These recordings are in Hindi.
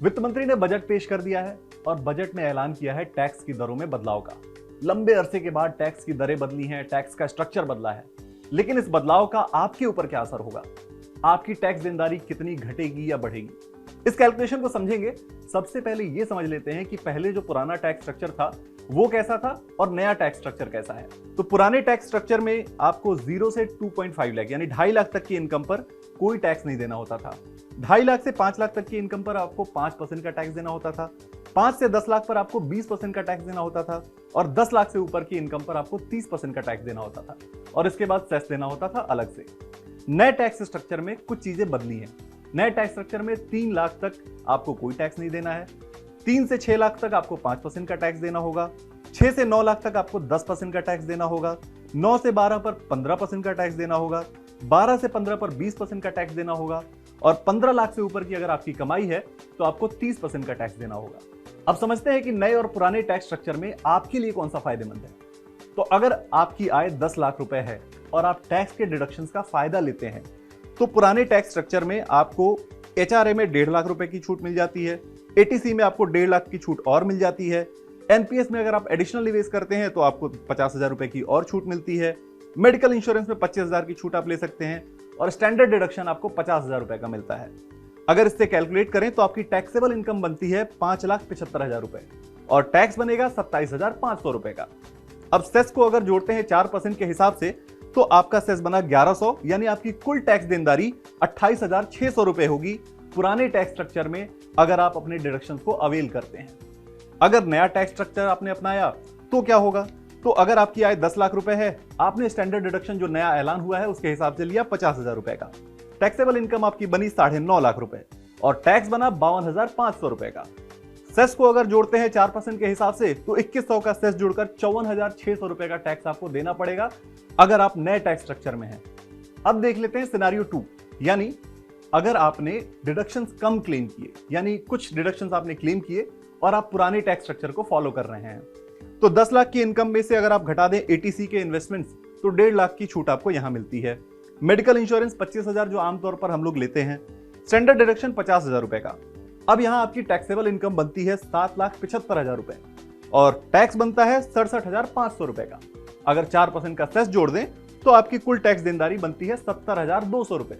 वित्त मंत्री ने बजट पेश कर दिया है और बजट में ऐलान किया है टैक्स की दरों में बदलाव का। लंबे अरसे के बाद टैक्स की दरें बदली हैं, टैक्स का स्ट्रक्चर बदला है। लेकिन इस बदलाव का आपके ऊपर क्या असर होगा? आपकी टैक्स देनदारी कितनी घटेगी या बढ़ेगी? इस कैलकुलेशन को समझेंगे। सबसे पहले ये समझ लेते हैं कि पहले जो पुराना टैक्स स्ट्रक्चर था वो कैसा था और नया टैक्स स्ट्रक्चर कैसा है। तो पुराने टैक्स स्ट्रक्चर में आपको 0 से 2.5 लाख यानी 2.5 लाख तक की इनकम पर कोई टैक्स नहीं देना होता था। 2.5 लाख से 5 लाख तक की इनकम पर आपको 5% का टैक्स देना होता था। 5 से 10 लाख पर आपको 20% का टैक्स देना होता था और 10 लाख से ऊपर की इनकम पर आपको 30% का टैक्स देना होता था और इसके बाद सेस देना होता था अलग से। नए टैक्स स्ट्रक्चर में कुछ चीजें बदली हैं। नए टैक्स स्ट्रक्चर में 3 लाख तक आपको कोई टैक्स नहीं देना है। 3 से 6 लाख तक आपको 5% का टैक्स देना होगा। 6 से 9 लाख तक आपको 10% का टैक्स देना होगा। 9 से 12 पर 15% का टैक्स देना होगा। 12 से 15 पर 20% का टैक्स देना होगा और 15 लाख से ऊपर की अगर आपकी कमाई है तो आपको 30% का टैक्स देना होगा। अब समझते हैं कि नए और पुराने टैक्स स्ट्रक्चर में आपके लिए कौन सा फायदेमंद है। तो अगर आपकी आय 10 लाख रुपए है और आप टैक्स के डिडक्शंस का फायदा लेते हैं तो पुराने टैक्स स्ट्रक्चर में आपको एचआरए में 1.5 लाख रुपए की छूट मिल जाती है। एटीसी में आपको 1.5 लाख की छूट और मिल जाती है। एनपीएस में अगर आप एडिशनल निवेश करते हैं तो आपको 50,000 रुपए की और छूट मिलती है। मेडिकल इंश्योरेंस में 25,000 की छूट आप ले सकते हैं और स्टैंडर्ड डिडक्शन आपको 50,000 रुपए का मिलता है। अगर इससे कैलकुलेट करें तो आपकी टैक्सेबल इनकम बनती है 5,75,000 रुपए और टैक्स बनेगा 27,500 रुपए का। अब सेस को अगर जोड़ते हैं 4% के हिसाब से तो आपका सेस बना 1100 यानी आपकी कुल टैक्स देनदारी 28,600 रुपए होगी पुराने टैक्स स्ट्रक्चर में अगर आप अपने डिडक्शंस को अवेल करते हैं। अगर नया टैक्स स्ट्रक्चर आपने अपनाया तो क्या होगा? तो अगर आपकी आय 10 लाख रुपए है, आपने स्टैंडर्ड डिडक्शन जो नया ऐलान हुआ है उसके हिसाब से लिया 50,000 रुपए का। टैक्सेबल इनकम आपकी बनी 9.5 लाख रुपए और टैक्स बना 52,500 रुपए का। सेस को अगर जोड़ते हैं 4% के हिसाब से तो 2100 का सेस जुड़कर 54,600 रुपए का टैक्स आपको देना पड़ेगा अगर आप नए टैक्स स्ट्रक्चर में हैं। अब देख लेते हैं सिनेरियो 2, यानी अगर आपने डिडक्शंस कम क्लेम किए, यानी कुछ डिडक्शंस आपने क्लेम किए और आप पुराने टैक्स स्ट्रक्चर को फॉलो कर रहे हैं। तो 10 लाख की इनकम में से अगर आप घटा दें एटीसी के इन्वेस्टमेंट्स तो 1.5 लाख की छूट आपको यहां मिलती है। मेडिकल इंश्योरेंस 25,000 जो आमतौर पर हम लोग लेते हैं। स्टैंडर्ड डिडक्शन 50,000 रुपए का। अब यहां आपकी टैक्सेबल इनकम बनती है 7,75,000 रुपए और टैक्स बनता है 67,500 रुपए का। अगर 4% का सेस जोड़ दें तो आपकी कुल टैक्स देनदारी बनती है 70,200 रुपए।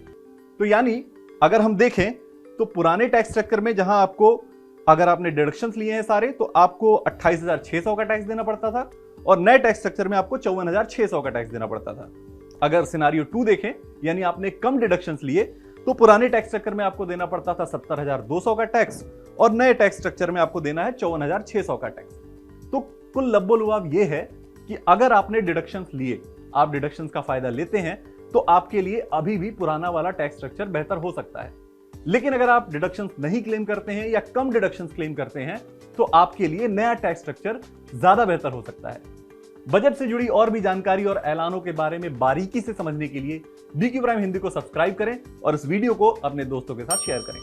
तो यानी अगर हम देखें तो पुराने टैक्स स्ट्रक्चर में जहां आपको अगर आपने डिडक्शंस लिए हैं सारे तो आपको 28,600 का टैक्स देना पड़ता था और नए टैक्स स्ट्रक्चर में आपको 54,600 का टैक्स देना पड़ता था। अगर सिनेरियो 2 देखें, यानी आपने कम डिडक्शंस लिए, तो पुराने टैक्स स्ट्रक्चर में आपको देना पड़ता था 70,200 का टैक्स और नए टैक्स स्ट्रक्चर में आपको देना है 54,600 का टैक्स। तो कुल लब्बो-लुआब ये है कि अगर आपने डिडक्शंस लिए, आप डिडक्शंस का फायदा लेते हैं तो आपके लिए अभी भी पुराना वाला टैक्स स्ट्रक्चर बेहतर हो सकता है। लेकिन अगर आप डिडक्शंस नहीं क्लेम करते हैं या कम डिडक्शंस क्लेम करते हैं तो आपके लिए नया टैक्स स्ट्रक्चर ज्यादा बेहतर हो सकता है। बजट से जुड़ी और भी जानकारी और ऐलानों के बारे में बारीकी से समझने के लिए DQ प्राइम हिंदी को सब्सक्राइब करें और इस वीडियो को अपने दोस्तों के साथ शेयर करें।